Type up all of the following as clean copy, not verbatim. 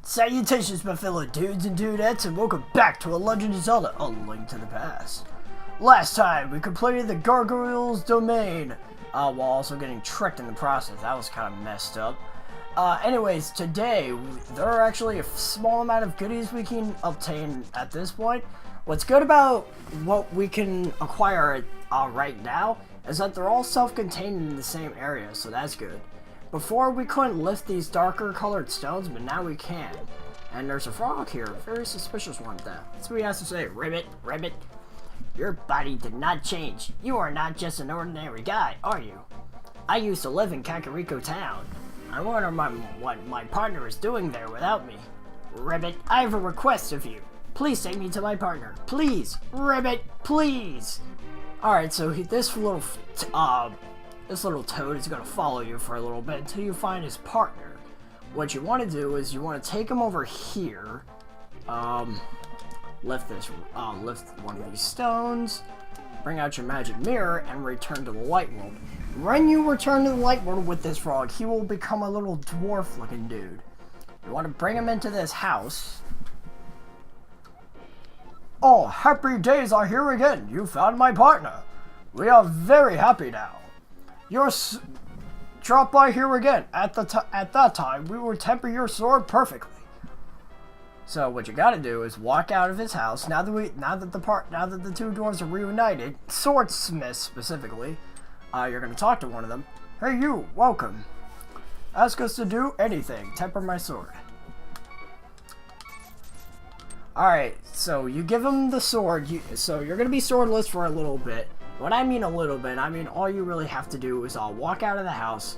Salutations, my fellow dudes and dudettes, and welcome back to A Legend of Zelda: A Link to the Past. Last time, we completed the Gargoyle's domain, while also getting tricked in the process. That was kind of messed up. Anyways, today, there are actually a small amount of goodies we can obtain at this point. What's good about what we can acquire right now is that they're all self-contained in the same area, so that's good. Before, we couldn't lift these darker colored stones, but now we can. And there's a frog here, a very suspicious one though. That's what he has to say. Ribbit, Ribbit, your body did not change. You are not just an ordinary guy, are you? I used to live in Kakariko Town. I wonder what my partner is doing there without me. Ribbit, I have a request of you. Please take me to my partner. Please, Ribbit, please. Alright, so this little toad is going to follow you for a little bit until you find his partner. What you want to do is you want to take him over here, lift one of these stones, bring out your magic mirror, and return to the light world. When you return to the light world with this frog, he will become a little dwarf looking dude. You want to bring him into this house. Oh, happy days are here again. You found my partner. We are very happy now. Drop by here again. At that time, we will temper your sword perfectly. So what you gotta do is walk out of his house. Now that the two dwarves are reunited, swordsmiths specifically, you're gonna talk to one of them. Hey you, welcome. Ask us to do anything. Temper my sword. Alright, so you give him the sword. So you're gonna be swordless for a little bit. When I mean a little bit, I mean all you really have to do is walk out of the house,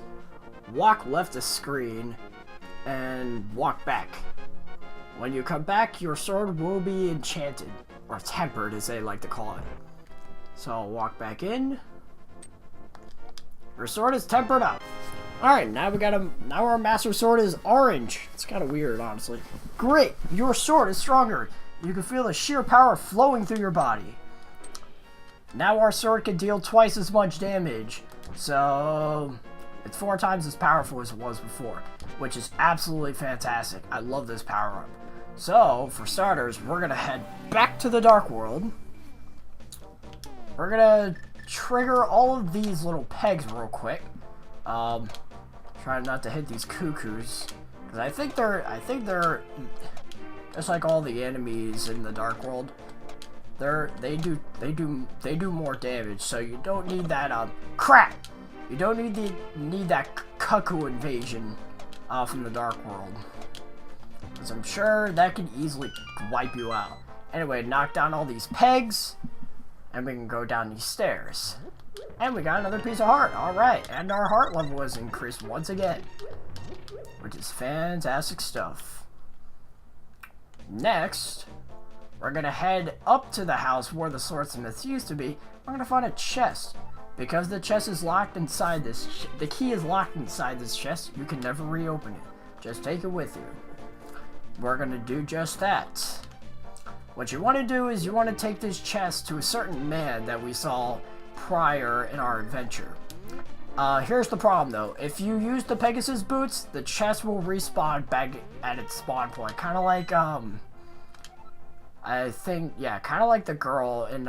walk left the screen, and walk back. When you come back, your sword will be enchanted, or tempered as they like to call it. So I'll walk back in. Your sword is tempered up. Alright, now our master sword is orange. It's kind of weird, honestly. Great, your sword is stronger. You can feel the sheer power flowing through your body. Now our sword can deal twice as much damage, so it's 4 times as powerful as it was before, which is absolutely fantastic. I love this power-up. So, for starters, we're going to head back to the Dark World. We're going to trigger all of these little pegs real quick. Trying not to hit these cuckoos, because I think they're just like all the enemies in the Dark World. They do more damage, so you don't need that crap. You don't need that cuckoo invasion from the Dark World, because I'm sure that can easily wipe you out. Anyway, knock down all these pegs, and we can go down these stairs. And we got another piece of heart. All right, and our heart level was increased once again, which is fantastic stuff. Next, we're gonna head up to the house where the swordsmiths used to be. We're gonna find a chest. Because the chest is locked inside this, the key is locked inside this chest, you can never reopen it. Just take it with you. We're gonna do just that. What you wanna do is you wanna take this chest to a certain man that we saw prior in our adventure. Here's the problem though. If you use the Pegasus boots, the chest will respawn back at its spawn point. Kinda like, I think, yeah, kind of like the girl in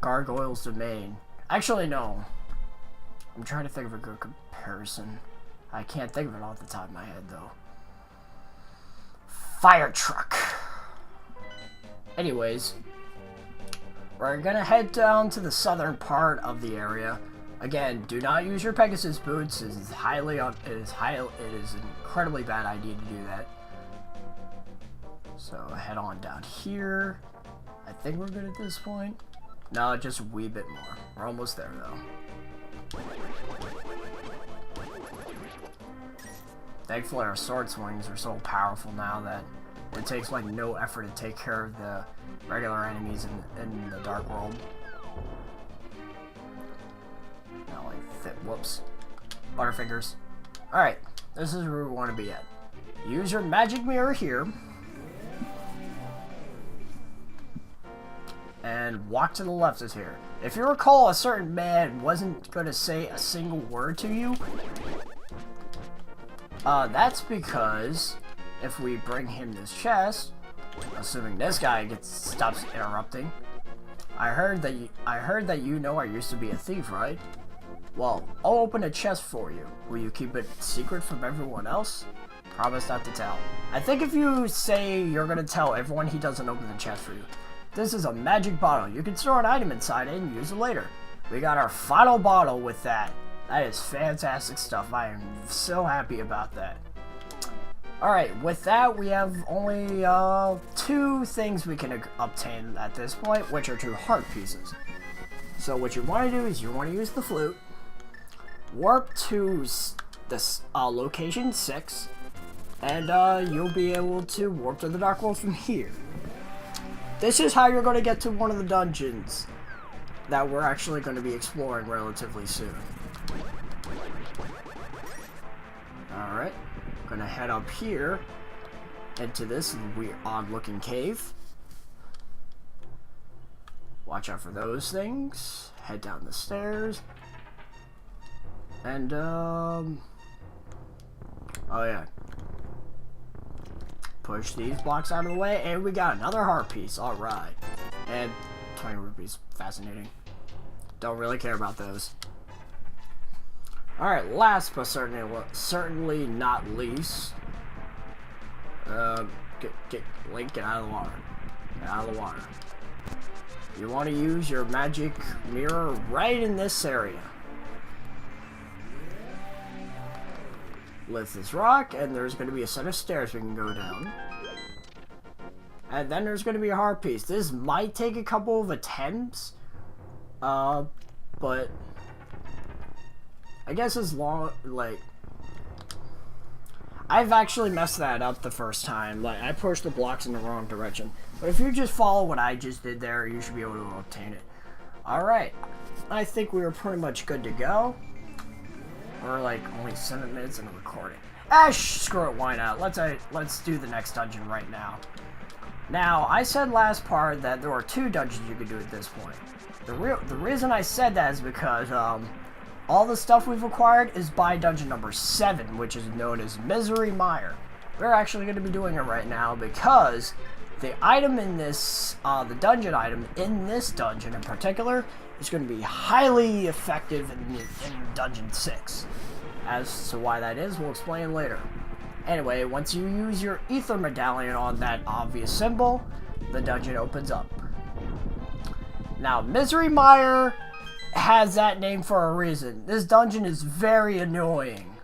Gargoyle's Domain. Actually, no. I'm trying to think of a good comparison. I can't think of it off the top of my head, though. Fire truck. Anyways, we're gonna head down to the southern part of the area. Again, do not use your Pegasus boots. It is an incredibly bad idea to do that. So head on down here. I think we're good at this point. No, just a wee bit more. We're almost there though. Thankfully our sword swings are so powerful now that it takes like no effort to take care of the regular enemies in the Dark World. Now whoops. Butterfingers. Alright, this is where we want to be at. Use your magic mirror here. And walk to the left is here. If you recall, a certain man wasn't going to say a single word to you. That's because if we bring him this chest, assuming this guy stops interrupting. I heard that you know I used to be a thief, right? Well, I'll open a chest for you. Will you keep it secret from everyone else? Promise not to tell. I think if you say you're gonna tell everyone, he doesn't open the chest for you. This is a magic bottle. You can store an item inside it and use it later. We got our final bottle with that. That is fantastic stuff. I am so happy about that. Alright, with that, we have only 2 things we can obtain at this point, which are 2 heart pieces. So what you want to do is you want to use the flute, warp to this location 6, and you'll be able to warp to the Dark World from here. This is how you're going to get to one of the dungeons that we're actually going to be exploring relatively soon. Alright, gonna head up here into this weird, odd-looking cave. Watch out for those things. Head down the stairs. And, oh yeah. Push these blocks out of the way, and we got another heart piece. Alright. And 20 rupees. Fascinating. Don't really care about those. Alright, last but certainly not least. Link, get out of the water. Get out of the water. You want to use your magic mirror right in this area. Lift this rock, and there's going to be a set of stairs we can go down. And then there's going to be a heart piece. This might take a couple of attempts. But I guess as long, like, I've actually messed that up the first time. Like, I pushed the blocks in the wrong direction. But if you just follow what I just did there, you should be able to obtain it. Alright. I think we were pretty much good to go. We're like only 7 minutes into recording. Screw it, why not? Let's do the next dungeon right now. Now, I said last part that there were 2 dungeons you could do at this point. The reason I said that is because, all the stuff we've acquired is by dungeon number 7, which is known as Misery Mire. We're actually going to be doing it right now because the item in this, the dungeon item in this dungeon in particular, is going to be highly effective in dungeon 6. As to why that is, we'll explain later. Anyway, once you use your ether medallion on that obvious symbol, the dungeon opens up. Now, Misery Mire has that name for a reason. This dungeon is very annoying.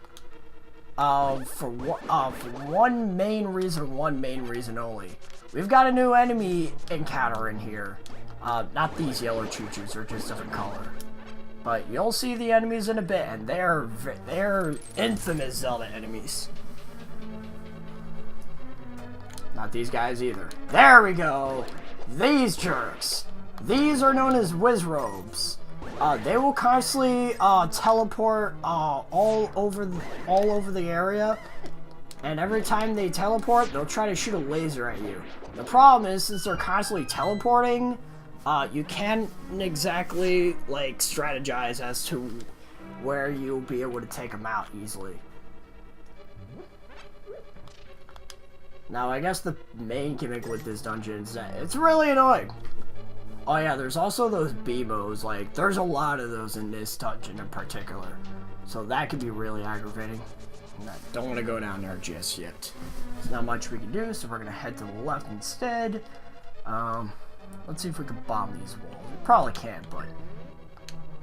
For one main reason only. We've got a new enemy encounter in here. Not these yellow choo-choos, they're just different color. But you'll see the enemies in a bit, and they're infamous Zelda enemies. Not these guys either. There we go! These jerks! These are known as Wizrobes. They will constantly teleport all over the area, and every time they teleport, they'll try to shoot a laser at you. The problem is, since they're constantly teleporting, you can't exactly like strategize as to where you'll be able to take them out easily. Now, I guess the main gimmick with this dungeon is that it's really annoying. Oh yeah, there's also those BMOs, like, there's a lot of those in this dungeon in particular. So that could be really aggravating. I don't want to go down there just yet. There's not much we can do, so we're going to head to the left instead. Let's see if we can bomb these walls. We probably can't, but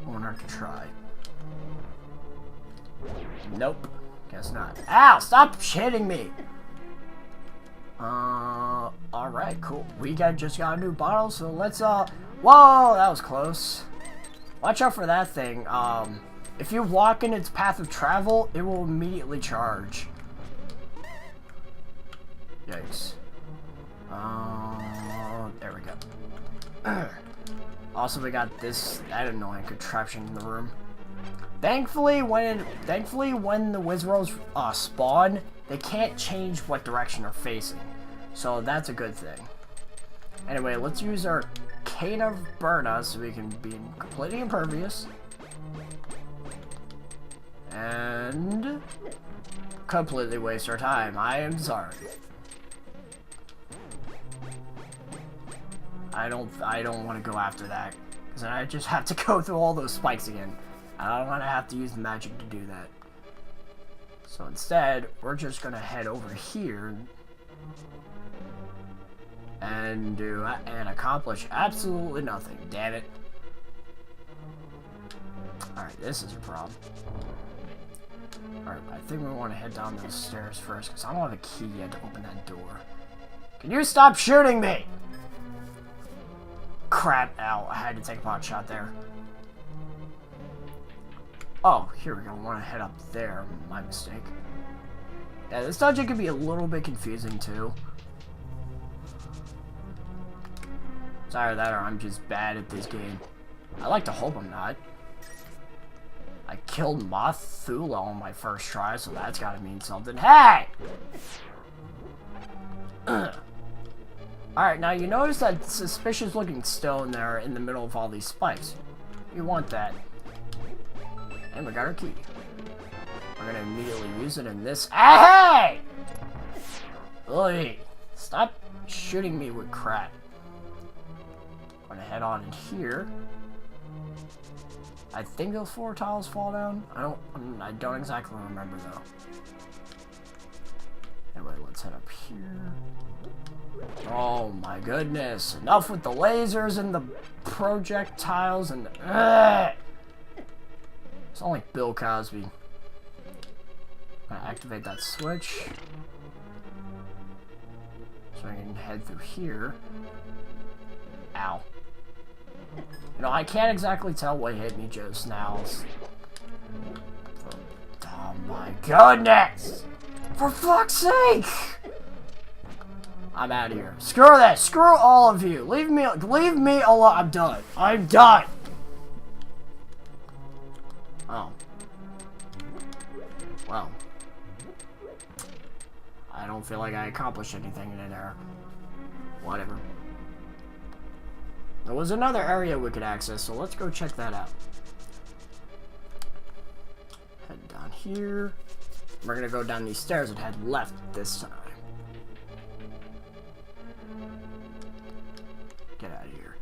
won't hurt to try. Nope. Guess not. Ow! Stop hitting me! Alright, cool. We just got a new bottle, so let's, whoa! That was close. Watch out for that thing. If you walk in its path of travel, it will immediately charge. Yikes. There we go. Also, we got that annoying contraption in the room. Thankfully, when the Wizrobes spawn, they can't change what direction they're facing. So that's a good thing. Anyway, let's use our Cane of Burna so we can be completely impervious. And completely waste our time. I am sorry. I don't want to go after that. Because then I just have to go through all those spikes again. I don't want to have to use magic to do that. So instead, we're just going to head over here and accomplish absolutely nothing. Damn it. Alright, this is a problem. Alright, I think we want to head down those stairs first, because I don't have a key yet to open that door. Can you stop shooting me? Crap, ow, I had to take a pot shot there. Oh, here we go, we want to head up there. My mistake. Yeah, this dungeon can be a little bit confusing, too. It's either that or I'm just bad at this game. I like to hope I'm not. I killed Mothula on my first try, so that's gotta mean something. Hey! Alright, now you notice that suspicious looking stone there in the middle of all these spikes. You want that. And we got our key. We're gonna immediately use it in this. Hey! Oi! Stop shooting me with crap. I'm gonna head on in here. I think those 4 tiles fall down. I don't exactly remember though. Anyway, let's head up here. Oh my goodness! Enough with the lasers and the projectiles and. It's not like Bill Cosby. I'm gonna activate that switch, so I can head through here. Ow. You know, I can't exactly tell what hit me just now. Oh my goodness! For fuck's sake! I'm out of here. Screw this! Screw all of you! Leave me alone! I'm done. I'm done! Oh. Well. I don't feel like I accomplished anything in there. Whatever. There was another area we could access, so let's go check that out. Head down here. We're gonna go down these stairs and head left this time. Get out of here.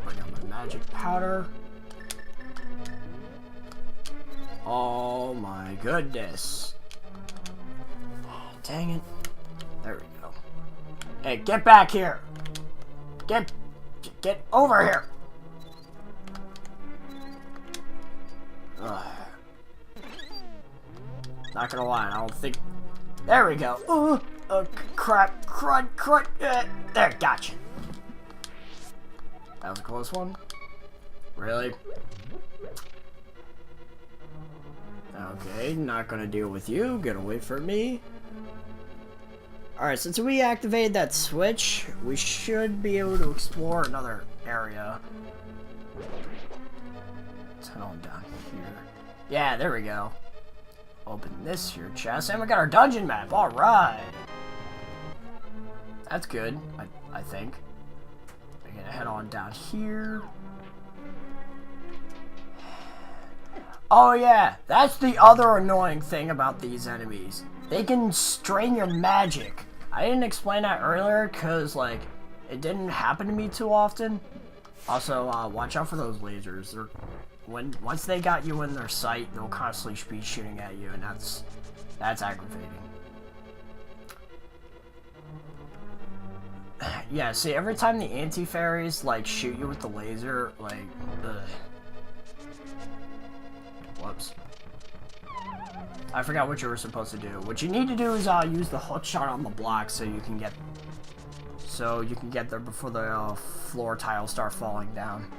Bring out my magic powder. Oh my goodness. Dang it. There we go. Hey, get back here! Get over here! Ugh. Not gonna lie, I don't think... There we go! Crud! There, gotcha! That was a close one. Really? Okay, not gonna deal with you. Get away from me. Alright, since we activated that switch, we should be able to explore another area. Let's head on down here. Yeah, there we go. Open this here chest, and we got our dungeon map. Alright. That's good, I think. We're gonna head on down here. Oh yeah, that's the other annoying thing about these enemies. They can strain your magic. I didn't explain that earlier because, like, it didn't happen to me too often. Also, watch out for those lasers. Once they got you in their sight, they'll constantly be shooting at you, and that's aggravating. Yeah, see, every time the anti-fairies, like, shoot you with the laser, like, ugh. Whoops. I forgot what you were supposed to do. What you need to do is use the hook shot on the block so you can get there before the floor tiles start falling down.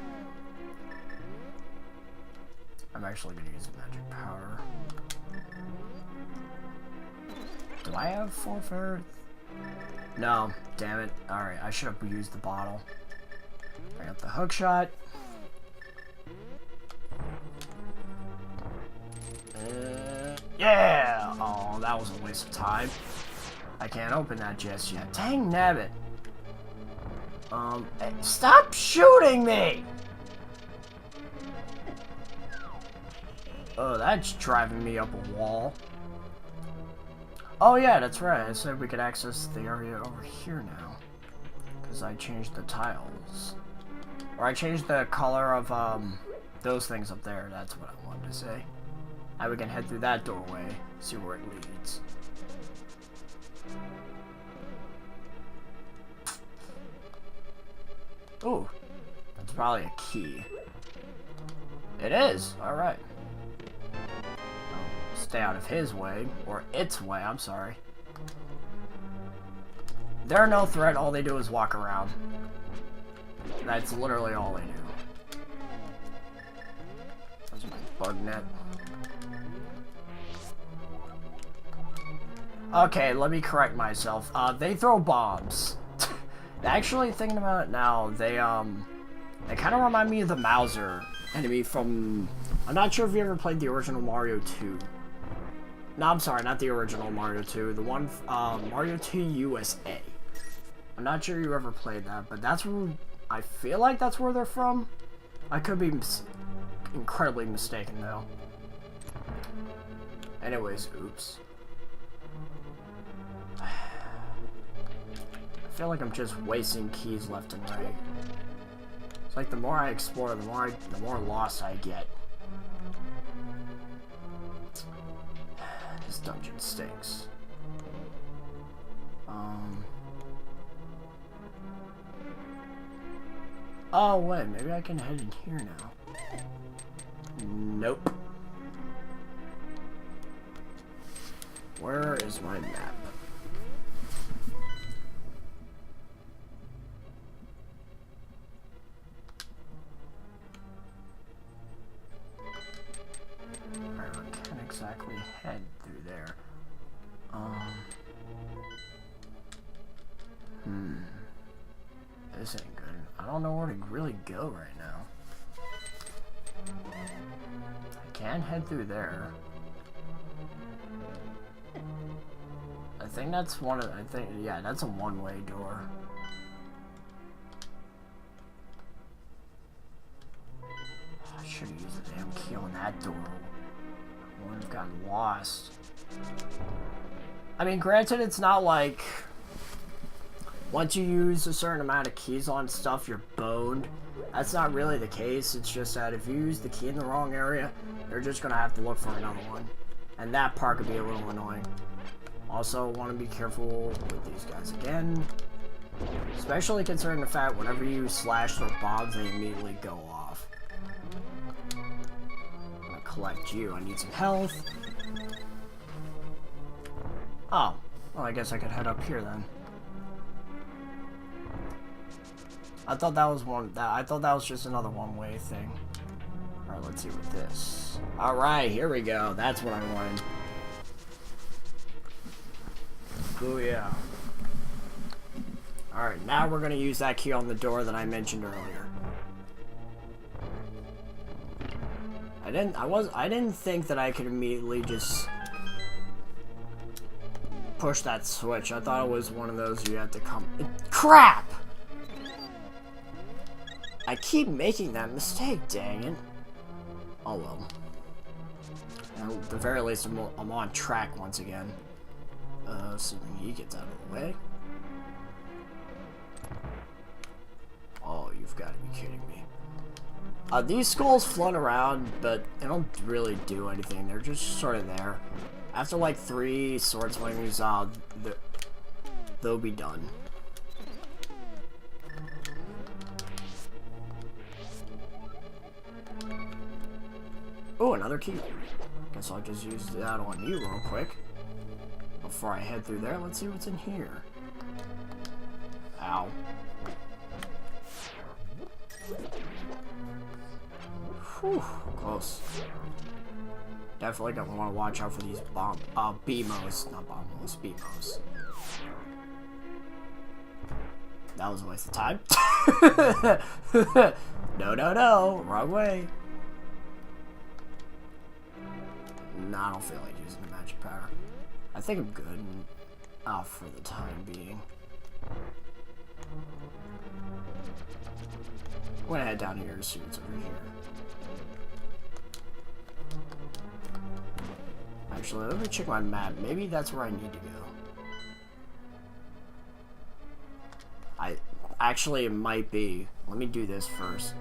I'm actually gonna use the magic power. Do I have 4 ferrets? No, damn it. Alright, I should have used the bottle. Bring up the hook shot. Yeah! Oh, that was a waste of time. I can't open that just yet. Dang nabbit. Hey, stop shooting me! Oh, that's driving me up a wall. Oh yeah, that's right. I said we could access the area over here now. Because I changed the tiles. Or I changed the color of, those things up there. That's what I wanted to say. Now we can head through that doorway. See where it leads. Ooh. That's probably a key. It is! Alright. Stay out of his way. Or its way, I'm sorry. They're no threat, all they do is walk around. That's literally all they do. That's my bug net. Okay, let me correct myself. They throw bombs. Actually, thinking about it now, they kind of remind me of the Mauser enemy from... I'm not sure if you ever played the original Mario 2. No, I'm sorry, not the original Mario 2. The one, Mario 2 USA. I'm not sure you ever played that, but that's where... I feel like that's where they're from. I could be incredibly mistaken, though. Anyways, oops. I feel like I'm just wasting keys left and right. It's like the more I explore, the more lost I get. This dungeon stinks. Oh wait, maybe I can head in here now. Nope. Where is my map? Alright, I can't exactly head through there. This ain't good. I don't know where to really go right now. I can head through there. I think that's yeah, that's a one-way door. I should have used the damn key on that door. I wouldn't have gotten lost. I mean, granted, it's not like once you use a certain amount of keys on stuff, you're boned. That's not really the case. It's just that if you use the key in the wrong area, you're just gonna have to look for another one. And that part could be a little annoying. Also, want to be careful with these guys again. Especially considering the fact whenever you slash their bombs, they immediately go off. I'm gonna collect you. I need some health. Oh. Well, I guess I could head up here then. I thought that was I thought that was just another one-way thing. Alright, let's see what this. Alright, here we go. That's what I wanted. Oh yeah. Alright, now we're gonna use that key on the door that I mentioned earlier. I didn't think that I could immediately just push that switch. I thought it was one of those you had to come. Crap! I keep making that mistake, dang it. Oh well. At the very least, I'm on track once again. Assuming he gets out of the way. Oh, you've got to be kidding me. These skulls float around, but they don't really do anything. They're just sort of there. After like 3 sword swings, they'll be done. Oh, another key. Guess I'll just use that on you real quick. Before I head through there, let's see what's in here. Ow. Whew, close. Definitely gonna want to watch out for these BMOs. Not bombos, BMOs. That was a waste of time. No, wrong way. Nah, I don't feel like using the magic powder. I think I'm good for the time being. I'm gonna head down here to see what's over here. Actually, let me check my map. Maybe that's where I need to go. Actually, it might be. Let me do this first.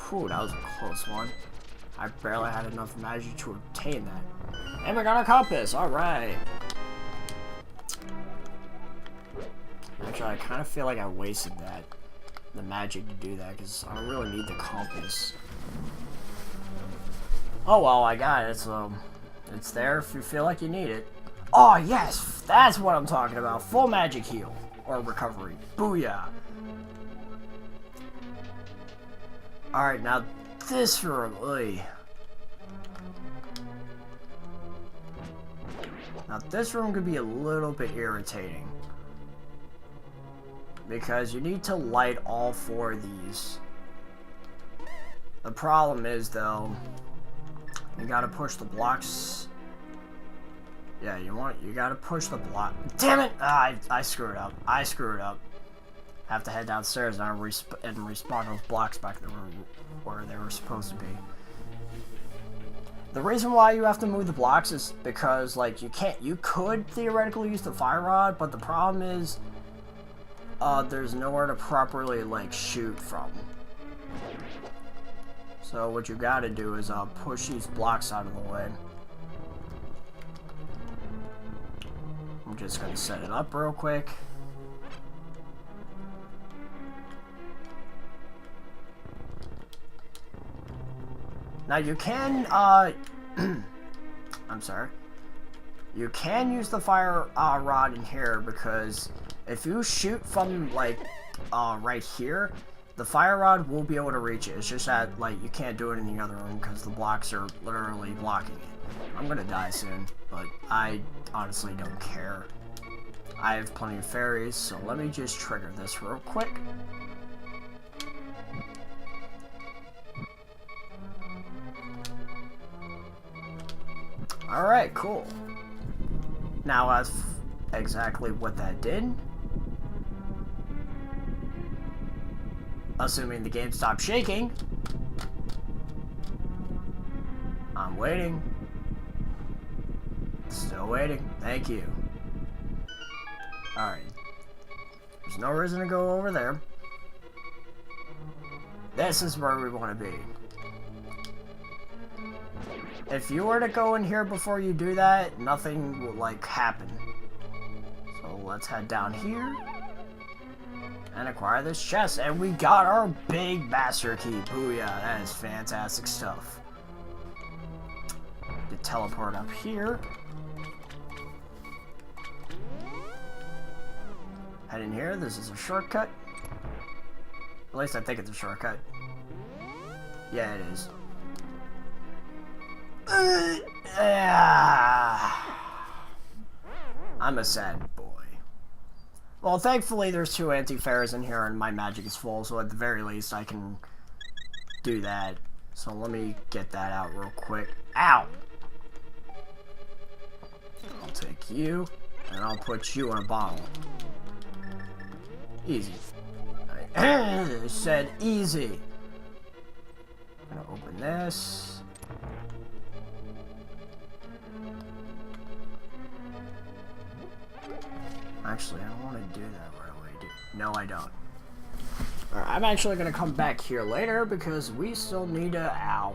Whew, that was a close one. I barely had enough magic to obtain that. And we got a compass, alright. Actually, I kind of feel like I wasted the magic to do that, because I don't really need the compass. Oh well, I got it, so it's there if you feel like you need it. Oh yes, that's what I'm talking about. Full magic heal, or recovery. Booyah. Alright, now this room, oy. Now this room could be a little bit irritating. Because you need to light all 4 of these. The problem is though, you gotta push the blocks. Yeah, you gotta push the block. Damn it! I screwed up. I screwed up. Have to head downstairs and respawn those blocks back there where they were supposed to be. The reason why you have to move the blocks is because, like, you could theoretically use the fire rod, but the problem is, there's nowhere to properly, like, shoot from. So what you gotta do is, push these blocks out of the way. I'm just gonna set it up real quick. Now you can, I'm sorry. You can use the fire rod in here because if you shoot from, like, right here, the fire rod will be able to reach it. It's just that, like, you can't do it in the other room because the blocks are literally blocking it. I'm gonna die soon, but I honestly don't care. I have plenty of fairies, so let me just trigger this real quick. Alright, cool. Now, as exactly what that did, assuming the game stopped shaking, I'm waiting. Still waiting. Thank you. Alright. There's no reason to go over there. This is where we want to be. If you were to go in here before you do that, nothing will, like, happen. So let's head down here and acquire this chest. And we got our big master key. Booyah, that is fantastic stuff. To teleport up here. Head in here. This is a shortcut. At least I think it's a shortcut. Yeah, it is. I'm a sad boy. Well, thankfully there's 2 anti-fairs in here and my magic is full, so at the very least I can do that. So let me get that out real quick. Ow! I'll take you, and I'll put you in a bottle. Easy. I said easy. I'm gonna open this. Actually, I don't want to do that right away, do I? No, I don't. Alright, I'm actually going to come back here later because we still need to... Ow.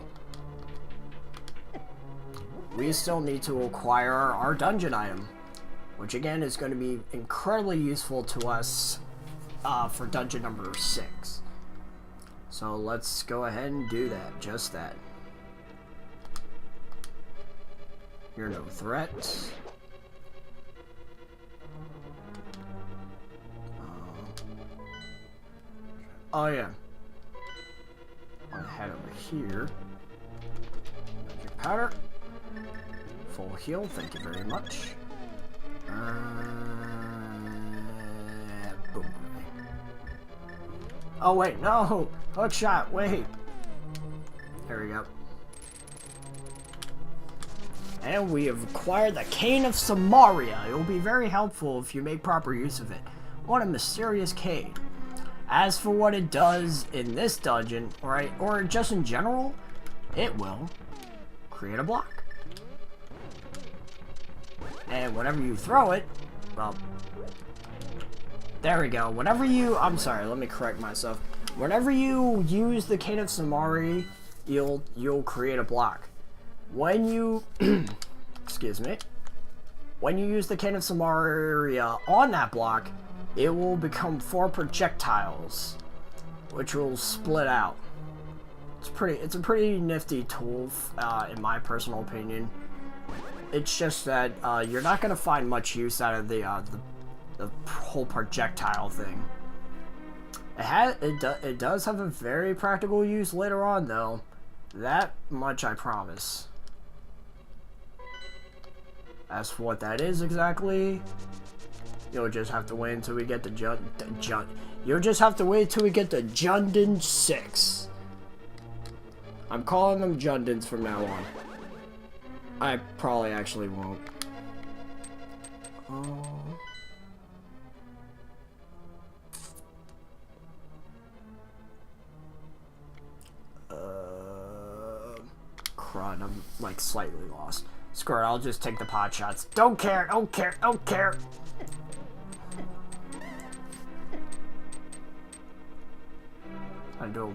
We still need to acquire our dungeon item. Which, again, is going to be incredibly useful to us for dungeon number 6. So, let's go ahead and do that. Just that. You're no threat. Oh yeah. I'm gonna head over here. Magic powder. Full heal, thank you very much. Boom. Oh wait, no! Hook shot, wait! There we go. And we have acquired the Cane of Samaria. It will be very helpful if you make proper use of it. What a mysterious cave. As for what it does in this dungeon, or just in general, it will create a block. And whenever you throw it, well, there we go. I'm sorry, let me correct myself. Whenever you use the Cane of Samari, you'll create a block. When you, excuse me, when you use the Cane of Samaria on that block, it will become 4 projectiles, which will split out. It's a pretty nifty tool, in my personal opinion. It's just that you're not gonna find much use out of the whole projectile thing. It does have a very practical use later on, though. That much I promise. As for what that is exactly, you'll just have to wait until we get to You'll just have to wait till we get to Jundin 6. I'm calling them Jundins from now on. I probably actually won't. Crud, I'm like slightly lost. Screw it, I'll just take the pot shots. Don't care, don't care, don't care. I do a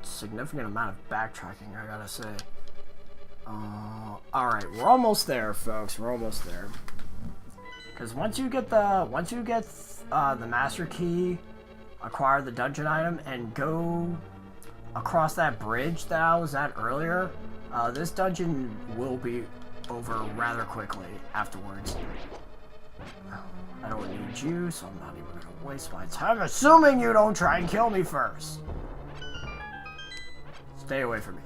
significant amount of backtracking, I gotta say. Alright, we're almost there, folks. We're almost there. Because once you get the master key, acquire the dungeon item, and go across that bridge that I was at earlier, this dungeon will be over rather quickly afterwards. I don't need you, so I'm not even going to waste my time, assuming you don't try and kill me first. Stay away from me.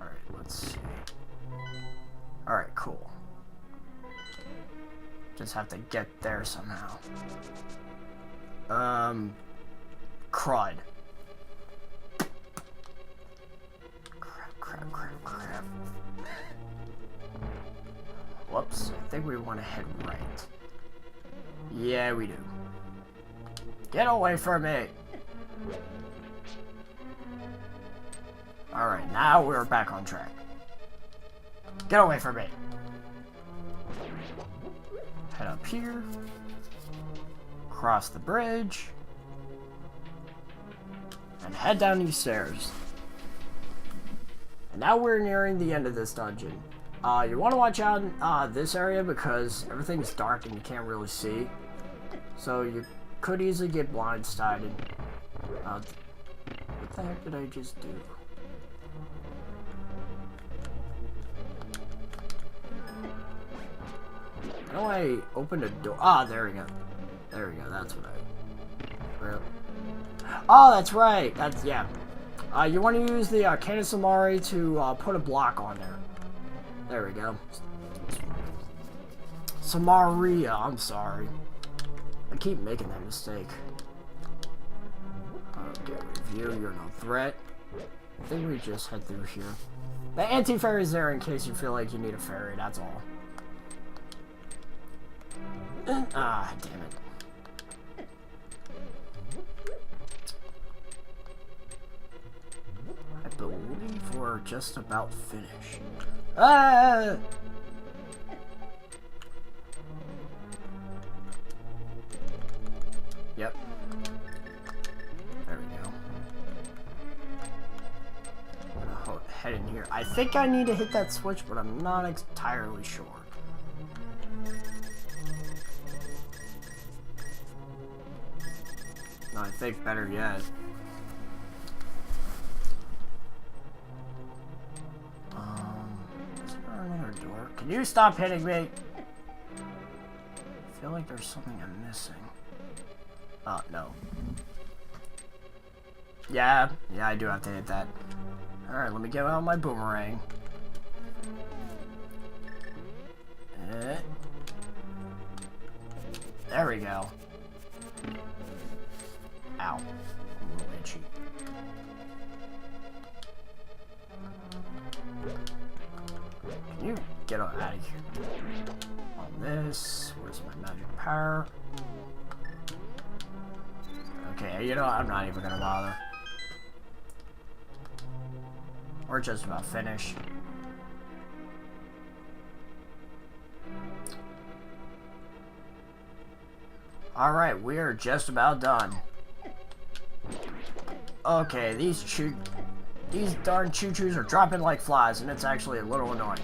Alright, let's see. Alright, cool. Just have to get there somehow. Crud. Crap. Whoops, I think we want to head right. Yeah, we do. Get away from me! Alright, now we're back on track. Get away from me! Head up here. Cross the bridge. And head down these stairs. And now we're nearing the end of this dungeon. You want to watch out in this area because everything's dark and you can't really see. So you could easily get blindsided. What the heck did I just do? How do I open a door? Ah, there we go. There we go, that's what I... Really? Oh, that's right! That's, yeah. You want to use the Cane of Samari to put a block on there. There we go. Samaria, I'm sorry. I keep making that mistake. Okay, review, you're no threat. I think we just head through here. The anti-fairy's there in case you feel like you need a fairy, that's all. Ah, damn it. I believe we're just about finished. Ah! Yep. There we go. I'm gonna head in here. I think I need to hit that switch, but I'm not entirely sure. No, I think better yet. Is there another door? Can you stop hitting me? I feel like there's something I'm missing. Oh, no. Yeah, I do have to hit that. Alright, let me get out my boomerang. There we go. Ow. I'm a little itchy. Can you get out of here? this. Where's my magic power? Okay, you know what? I'm not even gonna bother. We're just about finished. Alright, we are just about done. Okay, these darn choo-choos are dropping like flies, and it's actually a little annoying.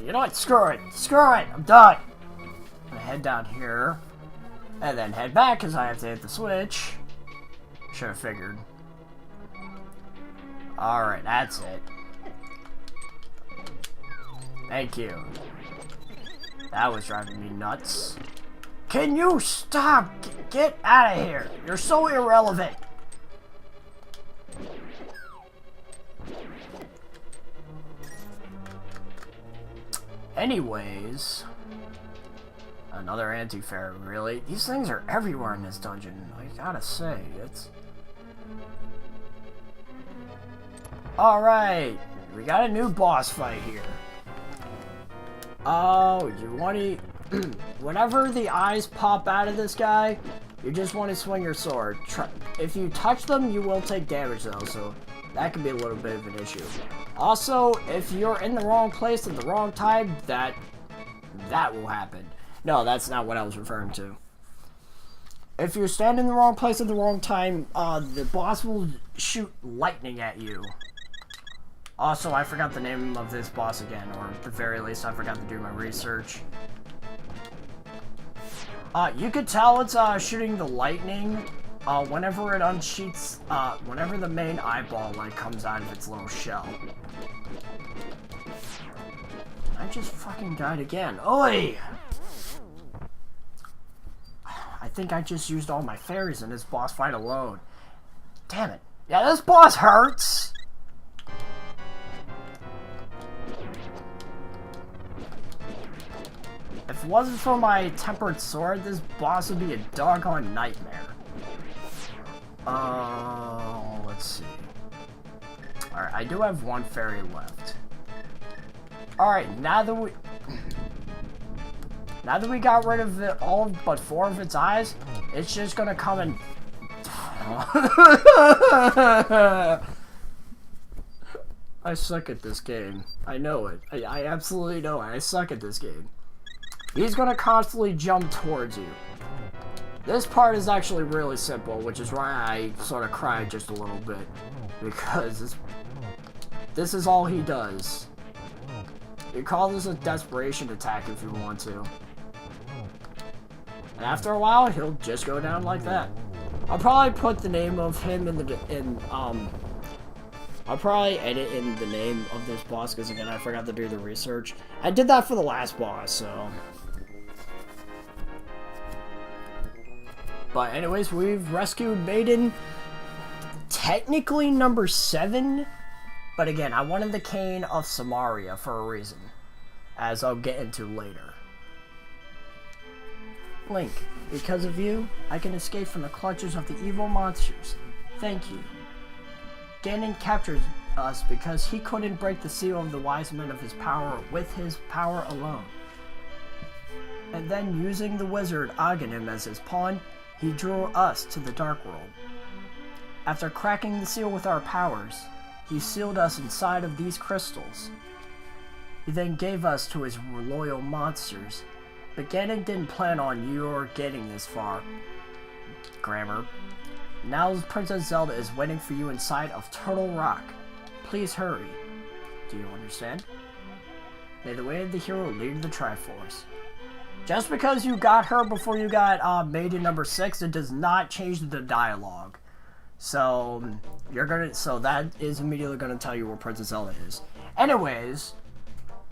You know what? Screw it. Screw it. I'm done. I'm gonna head down here. And then head back because I have to hit the switch. Should have figured. Alright, that's it. Thank you. That was driving me nuts. Can you stop? Get out of here. You're so irrelevant. Anyways, another anti-fairy, really? These things are everywhere in this dungeon, I gotta say, it's... Alright, we got a new boss fight here. Oh, you want to... Whenever the eyes pop out of this guy, you just want to swing your sword. If you touch them, you will take damage though, so that could be a little bit of an issue. Also, if you're in the wrong place at the wrong time, that will happen. No, that's not what I was referring to. If you stand in the wrong place at the wrong time, the boss will shoot lightning at you. Also, I forgot the name of this boss again, or at the very least, I forgot to do my research. You could tell it's shooting the lightning whenever it unsheets, whenever the main eyeball like comes out of its little shell. I just fucking died again. Oi! I think I just used all my fairies in this boss fight alone. Damn it. Yeah, this boss hurts! If it wasn't for my tempered sword, this boss would be a doggone nightmare. Let's see. Alright, I do have one fairy left. Alright, now that we got rid of it all but 4 of its eyes, it's just gonna come and... I suck at this game. I know it. I absolutely know it. I suck at this game. He's gonna constantly jump towards you. This part is actually really simple, which is why I sort of cried just a little bit. Because this is all he does. You call this a desperation attack if you want to. And after a while, he'll just go down like that. I'll probably put the name of him I'll probably edit in the name of this boss, because again, I forgot to do the research. I did that for the last boss, so... But anyways, we've rescued Maiden, technically number 7, but again, I wanted the Cane of Samaria for a reason, as I'll get into later. Link, because of you, I can escape from the clutches of the evil monsters. Thank you. Ganon captured us because he couldn't break the seal of the wise men of his power with his power alone. And then, using the wizard Aghanim as his pawn, he drew us to the Dark World. After cracking the seal with our powers, he sealed us inside of these crystals. He then gave us to his loyal monsters, but Ganon didn't plan on your getting this far. Grammar. Now Princess Zelda is waiting for you inside of Turtle Rock. Please hurry. Do you understand? May the way of the hero lead the Triforce. Just because you got her before you got Maiden number 6, it does not change the dialogue. So that is immediately gonna tell you where Princess Zelda is. Anyways,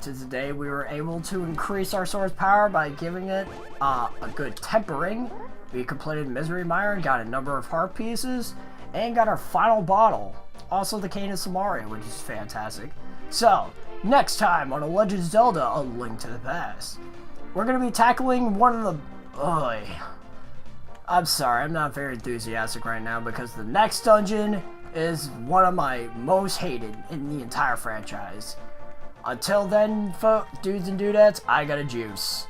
today we were able to increase our sword's power by giving it a good tempering. We completed Misery Mire, got a number of heart pieces, and got our final bottle. Also the Cane of Samaria, which is fantastic. So, next time on A Legend of Zelda, A Link to the Past, we're going to be tackling one of the... I'm sorry, I'm not very enthusiastic right now because the next dungeon is one of my most hated in the entire franchise. Until then, dudes and dudettes, I gotta juice.